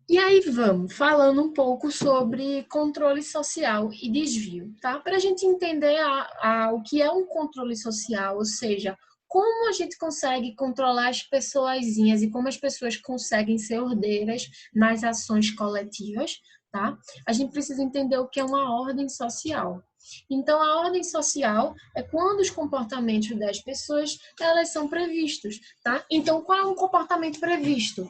E aí vamos falando um pouco sobre controle social e desvio, tá? Para a gente entender o que é um controle social, ou seja, como a gente consegue controlar as pessoazinhas e como as pessoas conseguem ser ordeiras nas ações coletivas, tá? A gente precisa entender o que é uma ordem social. Então, a ordem social é quando os comportamentos das pessoas elas são previstos, tá? Então, qual é um comportamento previsto?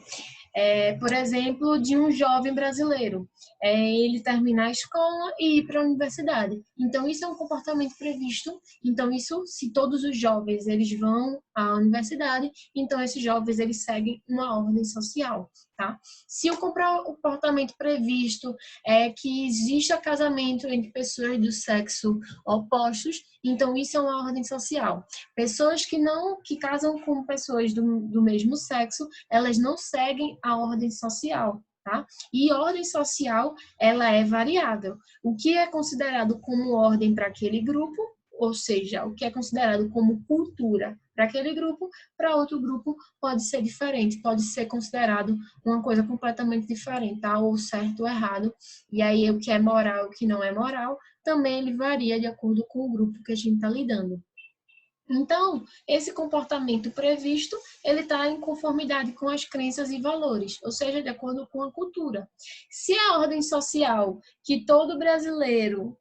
Por exemplo, de um jovem brasileiro. Ele terminar a escola e ir para a universidade. Então, isso é um comportamento previsto. Então, isso, se todos os jovens eles vão à universidade, então esses jovens eles seguem uma ordem social, tá? Se o comportamento previsto é que exista casamento entre pessoas do sexo opostos, então isso é uma ordem social. Pessoas que casam com pessoas do mesmo sexo, elas não seguem a ordem social, tá? E ordem social, ela é variável. O que é considerado como ordem para aquele grupo, ou seja, o que é considerado como cultura para aquele grupo, para outro grupo pode ser diferente, pode ser considerado uma coisa completamente diferente, tá? Ou certo ou errado. E aí o que é moral, o que não é moral, também ele varia de acordo com o grupo que a gente está lidando. Então, esse comportamento previsto, ele está em conformidade com as crenças e valores, ou seja, de acordo com a cultura. Se a ordem social que todo brasileiro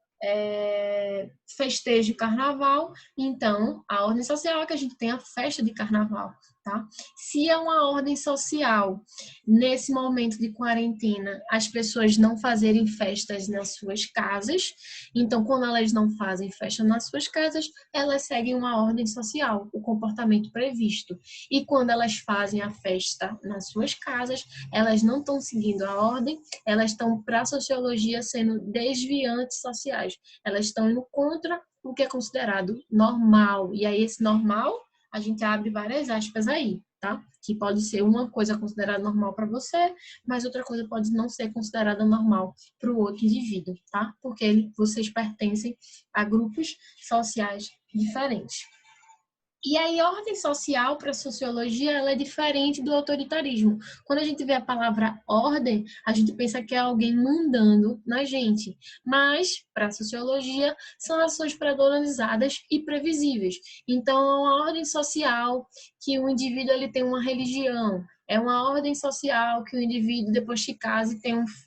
festeja o carnaval, então a ordem social é que a gente tem a festa de carnaval, tá? Se é uma ordem social, nesse momento de quarentena, as pessoas não fazerem festas nas suas casas, então quando elas não fazem festa nas suas casas, elas seguem uma ordem social, o comportamento previsto. E quando elas fazem a festa nas suas casas, elas não estão seguindo a ordem, elas estão, para a sociologia, sendo desviantes sociais. Elas estão indo contra o que é considerado normal. E aí, esse normal, a gente abre várias aspas aí, tá? Que pode ser uma coisa considerada normal para você, mas outra coisa pode não ser considerada normal para o outro indivíduo, tá? Porque vocês pertencem a grupos sociais diferentes. E aí, a ordem social para a sociologia ela é diferente do autoritarismo. Quando a gente vê a palavra ordem, a gente pensa que é alguém mandando na gente. Mas, para a sociologia, são ações padronizadas e previsíveis. Então, é uma ordem social que o indivíduo ele tem uma religião. É uma ordem social que o indivíduo, depois que casa,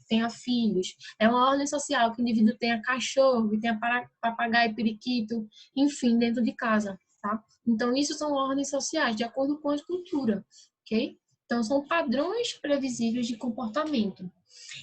tenha filhos. É uma ordem social que o indivíduo tenha cachorro, tenha papagaio, periquito, enfim, dentro de casa, tá? Então, isso são ordens sociais, de acordo com a cultura, ok? Então, são padrões previsíveis de comportamento.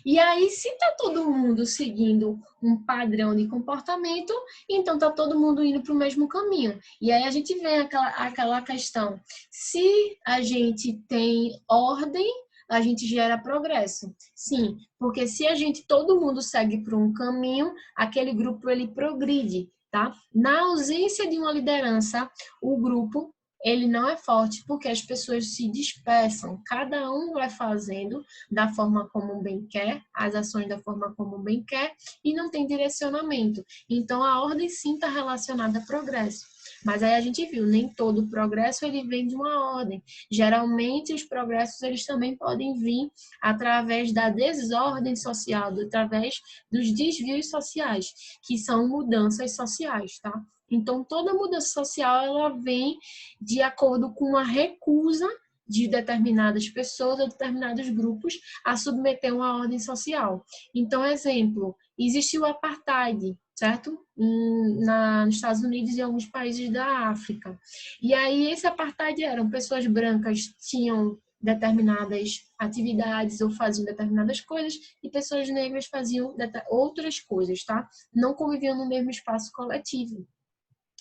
E aí, se está todo mundo seguindo um padrão de comportamento, então está todo mundo indo para o mesmo caminho. E aí a gente vê aquela questão: se a gente tem ordem, a gente gera progresso. Sim, porque se a gente, todo mundo segue por um caminho, aquele grupo ele progride, tá? Na ausência de uma liderança, o grupo ele não é forte porque as pessoas se dispersam, cada um vai fazendo da forma como bem quer, as ações da forma como bem quer e não tem direcionamento. Então a ordem sim está relacionada a progresso. Mas aí a gente viu, nem todo progresso ele vem de uma ordem. Geralmente os progressos eles também podem vir através da desordem social, através dos desvios sociais, que são mudanças sociais, tá? Então toda mudança social ela vem de acordo com a recusa de determinadas pessoas ou determinados grupos a submeter uma ordem social. Então, exemplo, existe o apartheid, certo? Nos Estados Unidos e em alguns países da África. E aí, esse apartheid eram pessoas brancas tinham determinadas atividades ou faziam determinadas coisas e pessoas negras faziam outras coisas, tá? Não conviviam no mesmo espaço coletivo.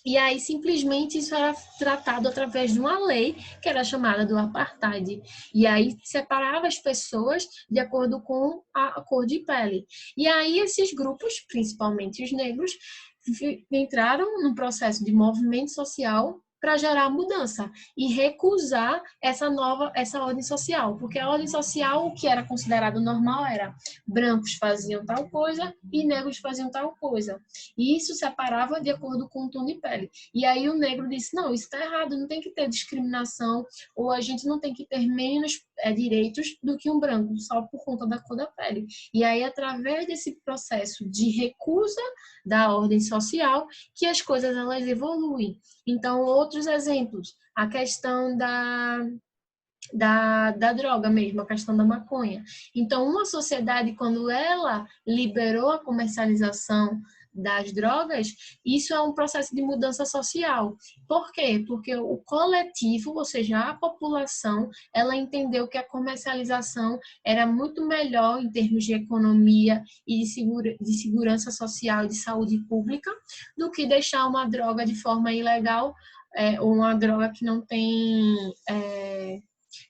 E aí, simplesmente, isso era tratado através de uma lei que era chamada do apartheid. E aí, separava as pessoas de acordo com a cor de pele. E aí, esses grupos, principalmente os negros, entraram num processo de movimento social para gerar mudança e recusar essa ordem social, porque a ordem social, o que era considerado normal era brancos faziam tal coisa e negros faziam tal coisa. E isso separava de acordo com o tom de pele. E aí o negro disse, não, isso está errado, não tem que ter discriminação, ou a gente não tem que ter menos direitos do que um branco, só por conta da cor da pele. E aí, através desse processo de recusa da ordem social, que as coisas elas evoluem. Então, outros exemplos, a questão da droga mesmo, a questão da maconha. Então, uma sociedade, quando ela liberou a comercialização das drogas, isso é um processo de mudança social. Por quê? Porque o coletivo, ou seja, a população, ela entendeu que a comercialização era muito melhor em termos de economia e de segurança social e de saúde pública do que deixar uma droga de forma ilegal, ou uma droga que não tem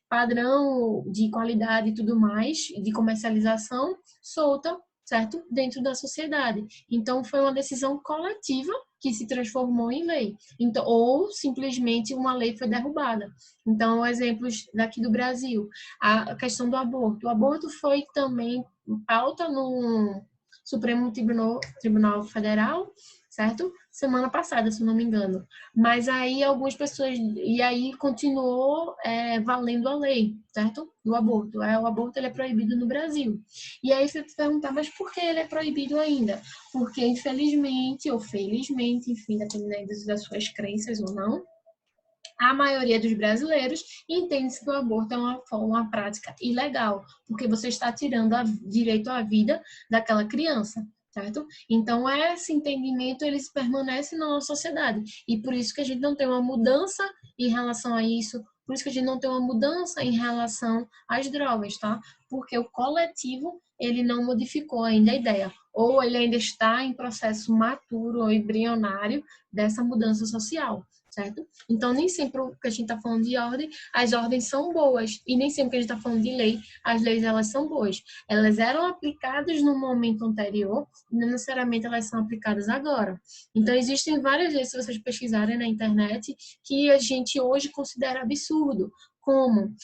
padrão de qualidade e tudo mais, de comercialização, solta, certo? Dentro da sociedade. Então, foi uma decisão coletiva que se transformou em lei. Então, ou simplesmente uma lei foi derrubada. Então, exemplos daqui do Brasil. A questão do aborto. O aborto foi também pauta no Supremo Tribunal Federal, certo? Semana passada, se não me engano. Mas aí algumas pessoas... E aí continuou valendo a lei, certo? Do aborto. O aborto ele é proibido no Brasil. E aí você te perguntar, mas por que ele é proibido ainda? Porque, infelizmente, ou felizmente, enfim, dependendo das suas crenças ou não, a maioria dos brasileiros entende que o aborto é uma prática ilegal, porque você está tirando direito à vida daquela criança, certo? Então, esse entendimento, ele permanece na nossa sociedade. E por isso que a gente não tem uma mudança em relação a isso, por isso que a gente não tem uma mudança em relação às drogas, tá? Porque o coletivo, ele não modificou ainda a ideia. Ou ele ainda está em processo maturo ou embrionário dessa mudança social, certo? Então, nem sempre o que a gente está falando de ordem, as ordens são boas. E nem sempre que a gente está falando de lei, as leis elas são boas. Elas eram aplicadas no momento anterior, não necessariamente elas são aplicadas agora. Então, existem várias leis, se vocês pesquisarem na internet, que a gente hoje considera absurdo. Como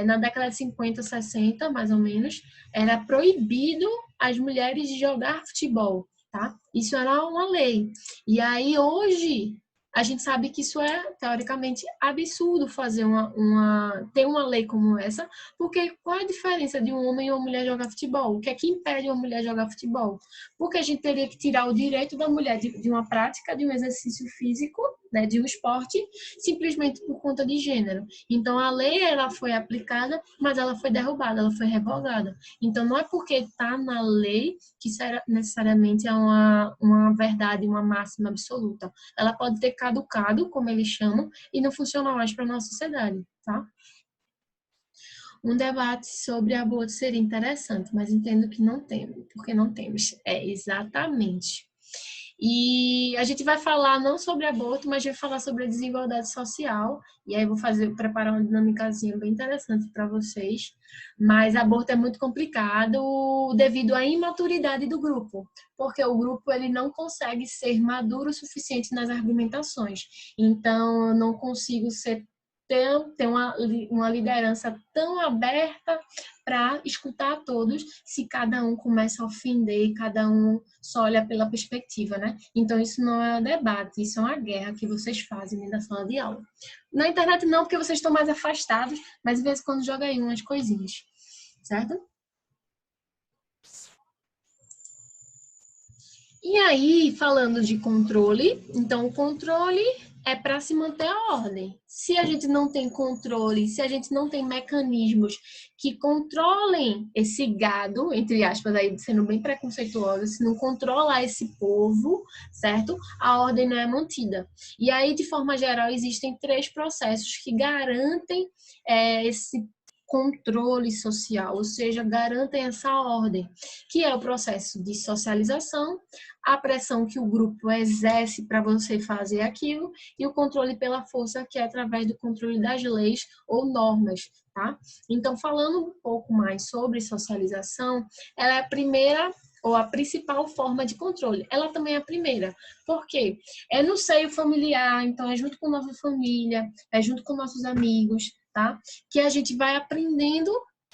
na década de 50, 60, mais ou menos, era proibido as mulheres de jogar futebol, tá? Isso era uma lei. E aí, hoje, a gente sabe que isso é, teoricamente, absurdo fazer ter uma lei como essa, porque qual é a diferença de um homem e uma mulher jogar futebol? O que é que impede uma mulher jogar futebol? Porque a gente teria que tirar o direito da mulher de uma prática, de um exercício físico, né, de um esporte, simplesmente por conta de gênero. Então, a lei ela foi aplicada, mas ela foi derrubada, ela foi revogada. Então, não é porque está na lei que necessariamente é uma verdade, uma máxima absoluta. Ela pode ter caducado, como eles chamam, e não funciona mais para a nossa sociedade, tá? Um debate sobre aborto seria interessante, mas entendo que não temos, porque não temos. Exatamente. E a gente vai falar não sobre aborto, mas vai falar sobre a desigualdade social. E aí preparar uma dinâmicazinha bem interessante para vocês. Mas aborto é muito complicado devido à imaturidade do grupo, porque o grupo ele não consegue ser maduro o suficiente nas argumentações. Então, eu não consigo ter uma liderança tão aberta para escutar a todos se cada um começa a ofender e cada um só olha pela perspectiva, né? Então, isso não é um debate, isso é uma guerra que vocês fazem dentro da sala de aula. Na internet não, porque vocês estão mais afastados, mas de vez em quando joga aí umas coisinhas, certo? E aí, falando de controle, então o controle é para se manter a ordem. Se a gente não tem controle, se a gente não tem mecanismos que controlem esse gado, entre aspas, aí sendo bem preconceituosa, se não controla esse povo, certo? A ordem não é mantida. E aí, de forma geral, existem 3 processos que garantem esse controle social, ou seja, garantem essa ordem, que é o processo de socialização, a pressão que o grupo exerce para você fazer aquilo e o controle pela força, que é através do controle das leis ou normas, tá? Então, falando um pouco mais sobre socialização, ela é a primeira ou a principal forma de controle. Ela também é a primeira. Por quê? É no seio familiar, então é junto com nossa família, é junto com nossos amigos, tá? Que a gente vai aprendendo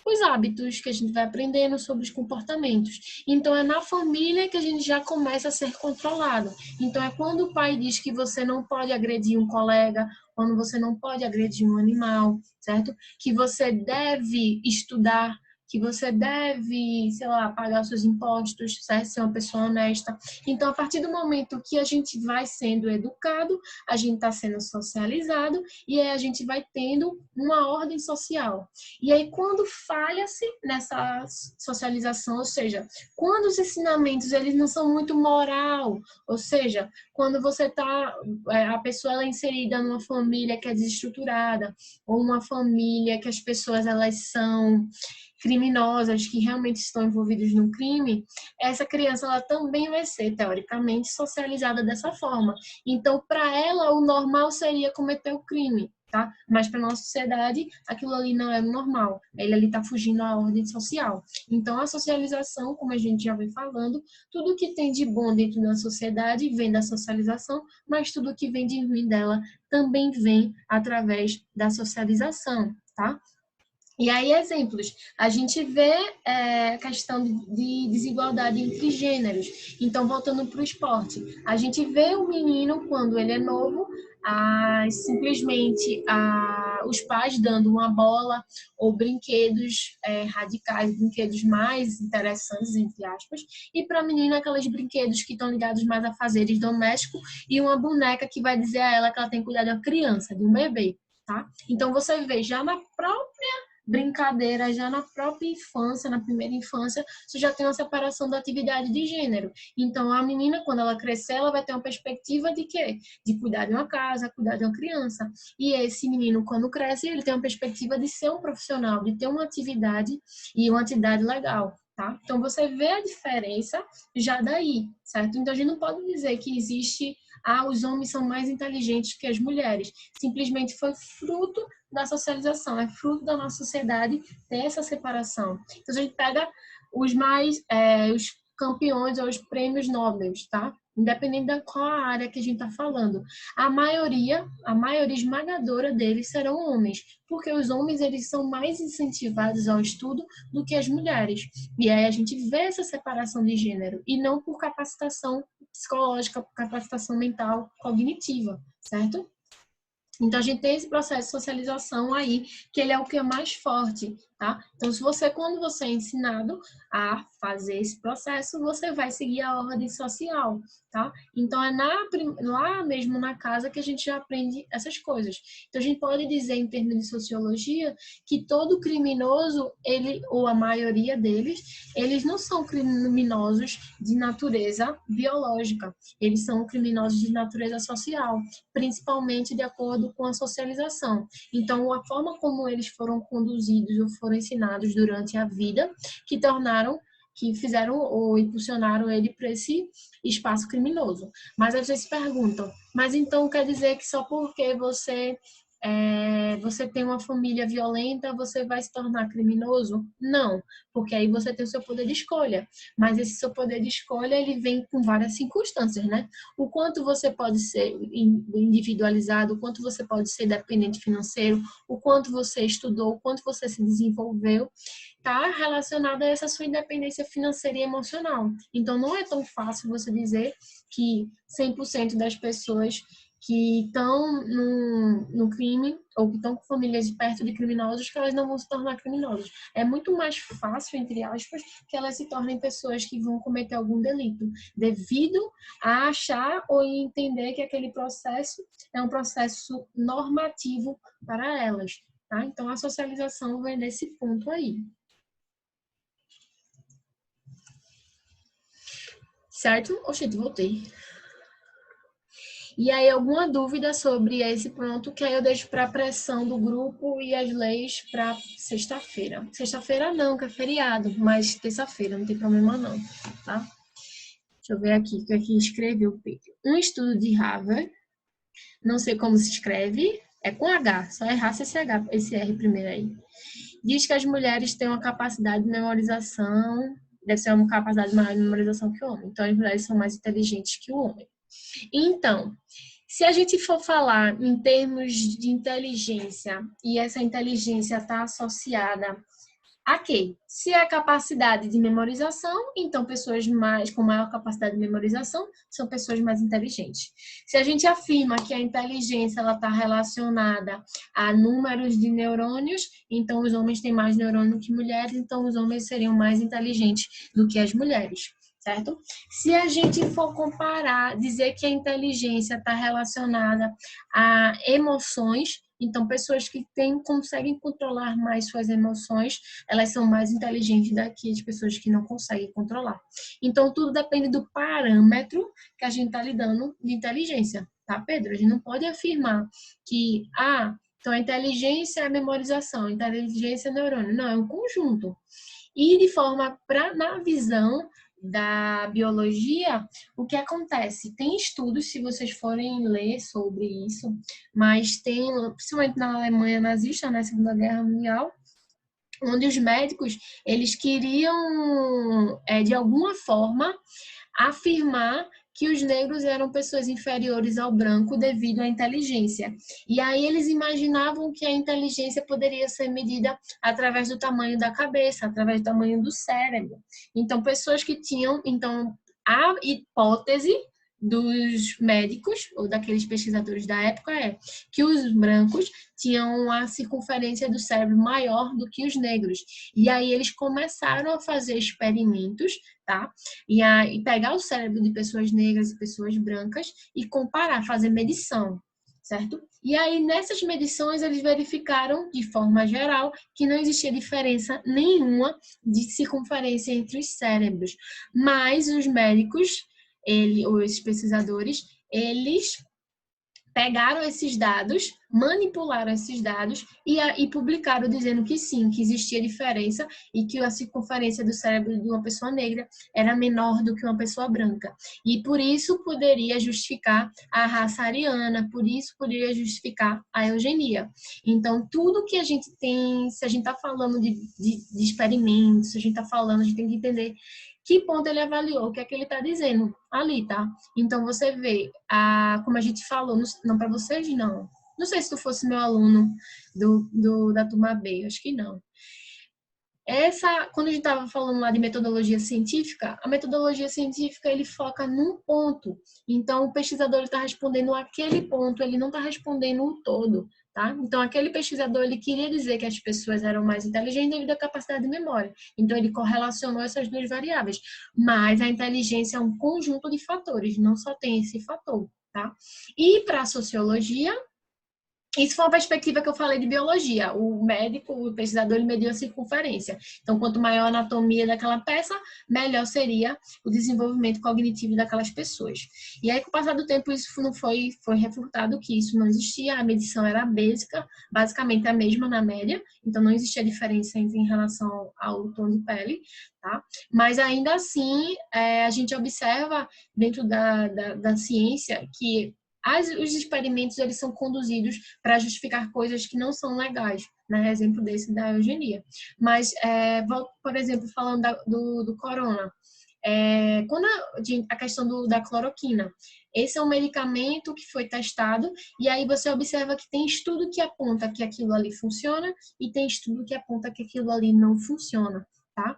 os hábitos, que a gente vai aprendendo sobre os comportamentos. Então, é na família que a gente já começa a ser controlado. Então, é quando o pai diz que você não pode agredir um colega, quando você não pode agredir um animal, certo? Que você deve estudar, que você deve, sei lá, pagar os seus impostos, certo? Ser uma pessoa honesta. Então, a partir do momento que a gente vai sendo educado, a gente está sendo socializado e aí a gente vai tendo uma ordem social. E aí, quando falha-se nessa socialização, ou seja, quando os ensinamentos eles não são muito moral, ou seja, quando você tá, a pessoa ela é inserida numa família que é desestruturada, ou uma família que as pessoas elas são criminosas, que realmente estão envolvidas no crime, essa criança ela também vai ser, teoricamente, socializada dessa forma. Então, para ela, o normal seria cometer o crime, tá? Mas para nossa sociedade, aquilo ali não é normal. Ele ali está fugindo à ordem social. Então, a socialização, como a gente já vem falando, tudo que tem de bom dentro da sociedade vem da socialização, mas tudo que vem de ruim dela também vem através da socialização, tá? E aí, exemplos, a gente vê a questão de desigualdade entre gêneros. Então, voltando para o esporte, a gente vê o menino, quando ele é novo, simplesmente os pais dando uma bola ou brinquedos radicais, brinquedos mais interessantes, entre aspas, e para a menina, aqueles brinquedos que estão ligados mais a fazeres domésticos e uma boneca que vai dizer a ela que ela tem que cuidar de uma criança, de um bebê, tá? Então, você vê já na própria brincadeira, já na própria infância, na primeira infância, você já tem uma separação da atividade de gênero. Então, a menina, quando ela crescer, ela vai ter uma perspectiva de quê? De cuidar de uma casa, cuidar de uma criança. E esse menino, quando cresce, ele tem uma perspectiva de ser um profissional, de ter uma atividade e uma atividade legal. Tá? Então, você vê a diferença já daí, certo? Então, a gente não pode dizer que existe, os homens são mais inteligentes que as mulheres. Simplesmente foi fruto da socialização, é fruto da nossa sociedade ter essa separação. Então, a gente pega os campeões ou os prêmios Nobel, tá? Independente da qual área que a gente está falando. A maioria esmagadora deles serão homens, porque os homens eles são mais incentivados ao estudo do que as mulheres. E aí a gente vê essa separação de gênero, e não por capacitação psicológica, por capacitação mental, cognitiva, certo? Então, a gente tem esse processo de socialização aí, que ele é o que é mais forte, tá? Então, quando você é ensinado a fazer esse processo, você vai seguir a ordem social, tá? Então, é lá mesmo na casa que a gente já aprende essas coisas. Então, a gente pode dizer, em termos de sociologia, que todo criminoso, ou a maioria deles, eles não são criminosos de natureza biológica, eles são criminosos de natureza social, principalmente de acordo com a socialização. Então, a forma como eles foram conduzidos ou foram ensinados durante a vida, que fizeram ou impulsionaram ele para esse espaço criminoso. Mas aí vocês se perguntam, mas então quer dizer que só porque você tem uma família violenta, você vai se tornar criminoso? Não, porque aí você tem o seu poder de escolha. Mas esse seu poder de escolha, ele vem com várias circunstâncias, né? O quanto você pode ser individualizado, o quanto você pode ser dependente financeiro, o quanto você estudou, o quanto você se desenvolveu, está relacionado a essa sua independência financeira e emocional. Então, não é tão fácil você dizer que 100% das pessoas que estão no crime ou que estão com famílias perto de criminosos, que elas não vão se tornar criminosas. É muito mais fácil, entre aspas, que elas se tornem pessoas que vão cometer algum delito, devido a achar ou entender que aquele processo é um processo normativo para elas. Tá? Então, a socialização vem desse ponto aí. Certo? Oxente, voltei. E aí, alguma dúvida sobre esse ponto, que aí eu deixo para a pressão do grupo e as leis para sexta-feira. Sexta-feira não, que é feriado, mas terça-feira, não tem problema não, tá? Deixa eu ver aqui, o que aqui escreveu Pedro. Um estudo de Harvard, não sei como se escreve, é com H, só errar esse R primeiro aí. Diz que as mulheres têm uma capacidade de memorização deve ser uma capacidade maior de memorização que o homem. Então, as mulheres são mais inteligentes que o homem. Então, se a gente for falar em termos de inteligência, e essa inteligência está associada a quê? Se é a capacidade de memorização, então pessoas com maior capacidade de memorização são pessoas mais inteligentes. Se a gente afirma que a inteligência está relacionada a números de neurônios, então os homens têm mais neurônio que mulheres, então os homens seriam mais inteligentes do que as mulheres. Certo? Se a gente for comparar, dizer que a inteligência está relacionada a emoções, então pessoas que conseguem controlar mais suas emoções, elas são mais inteligentes do que as pessoas que não conseguem controlar. Então tudo depende do parâmetro que a gente está lidando de inteligência, tá, Pedro? A gente não pode afirmar que, então a inteligência é a memorização, a inteligência é neurônio. Não, é um conjunto. E de forma, na visão da biologia, o que acontece? Tem estudos, se vocês forem ler sobre isso, mas tem, principalmente na Alemanha nazista, na Segunda Guerra Mundial, onde os médicos, eles queriam, de alguma forma, afirmar que os negros eram pessoas inferiores ao branco devido à inteligência. E aí eles imaginavam que a inteligência poderia ser medida através do tamanho da cabeça, através do tamanho do cérebro. Então, pessoas que tinham, a hipótese dos médicos ou daqueles pesquisadores da época é que os brancos tinham a circunferência do cérebro maior do que os negros. E aí eles começaram a fazer experimentos, tá? E pegar o cérebro de pessoas negras e pessoas brancas e comparar, fazer medição, certo? E aí nessas medições eles verificaram de forma geral que não existia diferença nenhuma de circunferência entre os cérebros. Mas os médicos, os pesquisadores, eles pegaram esses dados, manipularam esses dados e publicaram dizendo que sim, que existia diferença e que a circunferência do cérebro de uma pessoa negra era menor do que uma pessoa branca. E por isso poderia justificar a raça ariana, por isso poderia justificar a eugenia. Então, tudo que a gente tem, se a gente está falando de experimentos, se a gente está falando, a gente tem que entender que ponto ele avaliou, o que é que ele está dizendo ali, tá? Então, você vê, como a gente falou, não para vocês, não. Não sei se tu fosse meu aluno da turma B, acho que não. Quando a gente estava falando lá de metodologia científica, a metodologia científica, ele foca num ponto. Então, o pesquisador está respondendo aquele ponto, ele não está respondendo o todo, tá? Então, aquele pesquisador, ele queria dizer que as pessoas eram mais inteligentes devido à capacidade de memória. Então, ele correlacionou essas duas variáveis. Mas a inteligência é um conjunto de fatores, não só tem esse fator, tá? E para a sociologia, isso foi uma perspectiva que eu falei de biologia. O médico, o pesquisador, ele mediu a circunferência. Então, quanto maior a anatomia daquela peça, melhor seria o desenvolvimento cognitivo daquelas pessoas. E aí, com o passar do tempo, isso foi refutado que isso não existia, a medição era basicamente a mesma na média, então não existia diferença em relação ao tom de pele, tá? Mas ainda assim, a gente observa dentro da ciência que os experimentos, eles são conduzidos para justificar coisas que não são legais, né? Exemplo desse da eugenia. Mas, por exemplo, falando do corona, quando a questão da cloroquina, esse é um medicamento que foi testado e aí você observa que tem estudo que aponta que aquilo ali funciona e tem estudo que aponta que aquilo ali não funciona, tá?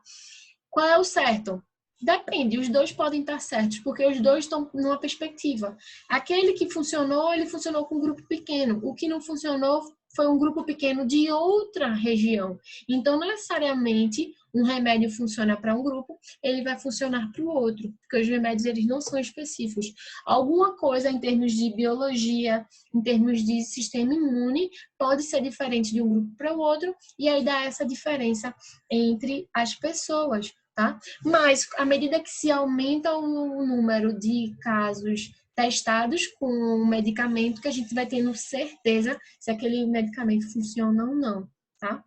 Qual é o certo? Depende, os dois podem estar certos, porque os dois estão numa perspectiva. Aquele que funcionou, ele funcionou com um grupo pequeno. O que não funcionou foi um grupo pequeno de outra região. Então, não necessariamente um remédio funciona para um grupo, ele vai funcionar para o outro, porque os remédios eles não são específicos. Alguma coisa em termos de biologia, em termos de sistema imune, pode ser diferente de um grupo para o outro, e aí dá essa diferença entre as pessoas. Tá? Mas, à medida que se aumenta o número de casos testados com o medicamento, que a gente vai tendo certeza se aquele medicamento funciona ou não, tá?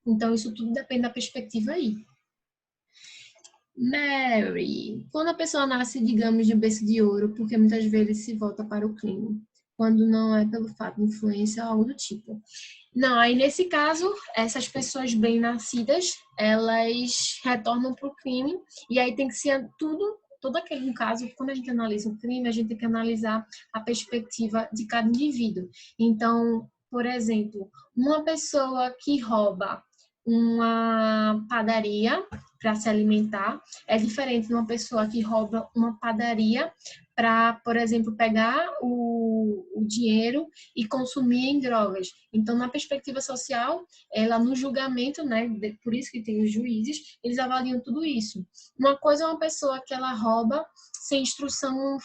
Então, isso tudo depende da perspectiva aí. Mary, quando a pessoa nasce, digamos, de berço de ouro, porque muitas vezes se volta para o crime, quando não é pelo fato de influência ou algo do tipo. Não, aí nesse caso, essas pessoas bem-nascidas, elas retornam para o crime e aí tem que ser todo aquele caso, quando a gente analisa o crime, a gente tem que analisar a perspectiva de cada indivíduo. Então, por exemplo, uma pessoa que rouba uma padaria para se alimentar é diferente de uma pessoa que rouba uma padaria para, por exemplo, pegar o dinheiro e consumir em drogas. Então, na perspectiva social, ela no julgamento, né, por isso que tem os juízes, eles avaliam tudo isso. Uma coisa é uma pessoa que ela rouba sem instrução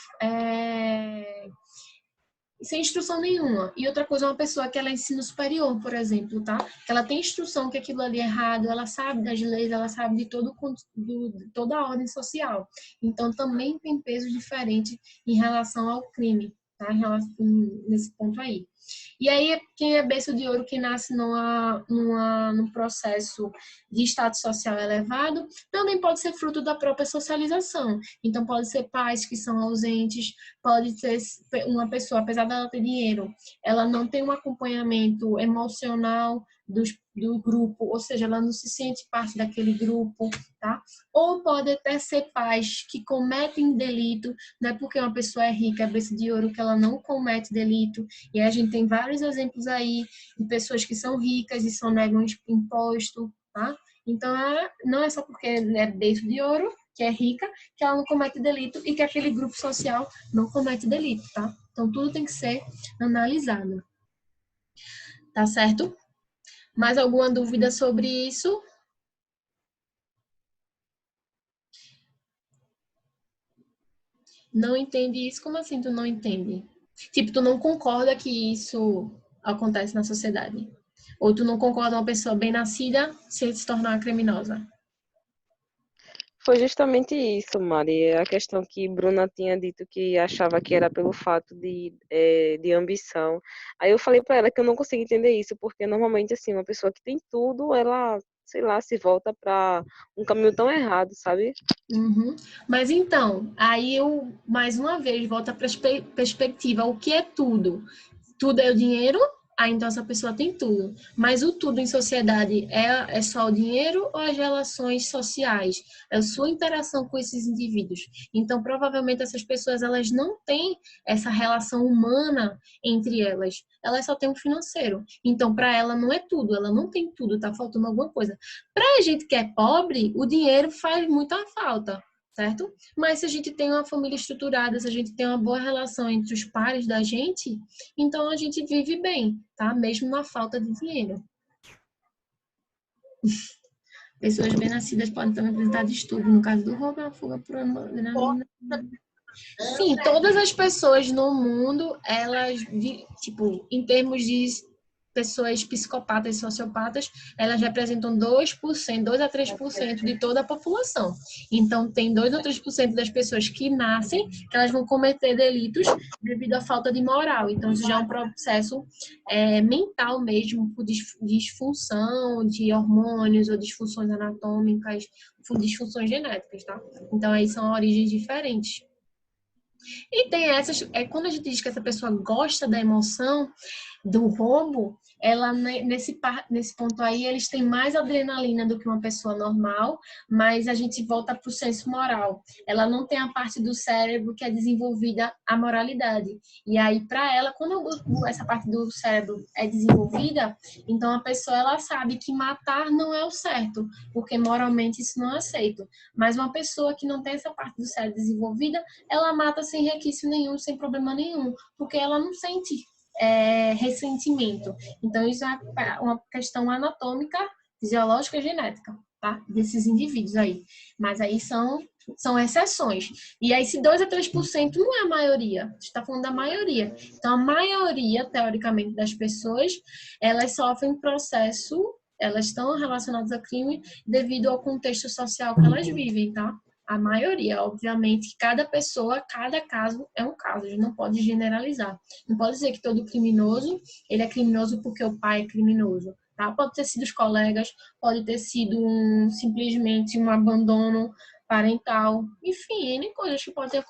sem instrução nenhuma. E outra coisa é uma pessoa que ela é ensino superior, por exemplo, tá? Que ela tem instrução que aquilo ali é errado, ela sabe das leis, ela sabe de toda a ordem social. Então, também tem peso diferente em relação ao crime, tá? Nesse ponto aí. E aí, quem é berço de ouro, que nasce num processo de status social elevado, também pode ser fruto da própria socialização. Então, pode ser pais que são ausentes, pode ser uma pessoa, apesar dela ter dinheiro, ela não tem um acompanhamento emocional do grupo, ou seja, ela não se sente parte daquele grupo, tá? Ou pode até ser pais que cometem delito, não é porque uma pessoa é rica, é berço de ouro, que ela não comete delito, e a gente tem vários exemplos aí de pessoas que são ricas e só negam imposto, tá? Então, não é só porque é berço de ouro, que é rica, que ela não comete delito e que aquele grupo social não comete delito, tá? Então, tudo tem que ser analisado. Tá certo? Mais alguma dúvida sobre isso? Não entende isso? Como assim tu não entende? Tipo, tu não concorda que isso acontece na sociedade? Ou tu não concorda uma pessoa bem nascida se tornar criminosa? Foi justamente isso, Mari. A questão que Bruna tinha dito que achava que era pelo fato de ambição. Aí eu falei para ela que eu não consigo entender isso, porque normalmente, assim, uma pessoa que tem tudo, ela, sei lá, se volta para um caminho tão errado, sabe? Uhum. Mas então, aí eu, mais uma vez, volto à perspectiva. O que é tudo? Tudo é o dinheiro? Ah, então essa pessoa tem tudo. Mas o tudo em sociedade é só o dinheiro ou as relações sociais? É a sua interação com esses indivíduos. Então, provavelmente, essas pessoas elas não têm essa relação humana entre elas. Elas só têm o financeiro. Então, para ela não é tudo. Ela não tem tudo, tá faltando alguma coisa. Para a gente que é pobre, o dinheiro faz muita falta, certo? Mas se a gente tem uma família estruturada, se a gente tem uma boa relação entre os pares da gente, então a gente vive bem, tá? Mesmo na falta de dinheiro. Pessoas bem-nascidas podem também apresentar distúrbio. No caso do roubo, é uma fuga por adrenalina. Sim, todas as pessoas no mundo, elas, tipo, em termos de pessoas psicopatas e sociopatas, elas representam 2%, 2 a 3% de toda a população. Então, tem 2 ou 3% das pessoas que nascem que elas vão cometer delitos devido à falta de moral. Então, isso já é um processo mental mesmo, por disfunção de hormônios ou disfunções anatômicas, disfunções genéticas, tá? Então, aí são origens diferentes. E tem essas, quando a gente diz que essa pessoa gosta da emoção, do roubo, ela nesse ponto aí, eles têm mais adrenalina do que uma pessoa normal, mas a gente volta para o senso moral. Ela não tem a parte do cérebro que é desenvolvida a moralidade. E aí, para ela, quando essa parte do cérebro é desenvolvida, então a pessoa ela sabe que matar não é o certo, porque moralmente isso não é aceito. Mas uma pessoa que não tem essa parte do cérebro desenvolvida, ela mata sem requisito nenhum, sem problema nenhum, porque ela não sente ressentimento. Então, isso é uma questão anatômica, fisiológica e genética, tá? Desses indivíduos aí. Mas aí são exceções. E aí, se 2 a 3% não é a maioria, a gente está falando da maioria. Então, a maioria, teoricamente, das pessoas, elas sofrem processo, elas estão relacionadas a crime devido ao contexto social que elas vivem, tá? A maioria, obviamente, cada pessoa, cada caso é um caso, a gente não pode generalizar. Não pode dizer que todo criminoso, ele é criminoso porque o pai é criminoso, tá? Pode ter sido os colegas, pode ter sido simplesmente um abandono parental, enfim, N coisas que podem ter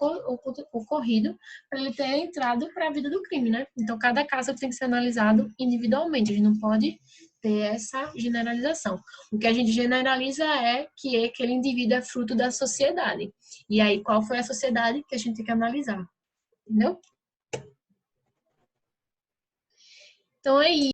ocorrido para ele ter entrado para a vida do crime, né? Então, cada caso tem que ser analisado individualmente, a gente não pode ter essa generalização. O que a gente generaliza é que aquele indivíduo é fruto da sociedade. E aí, qual foi a sociedade que a gente tem que analisar? Entendeu? Então é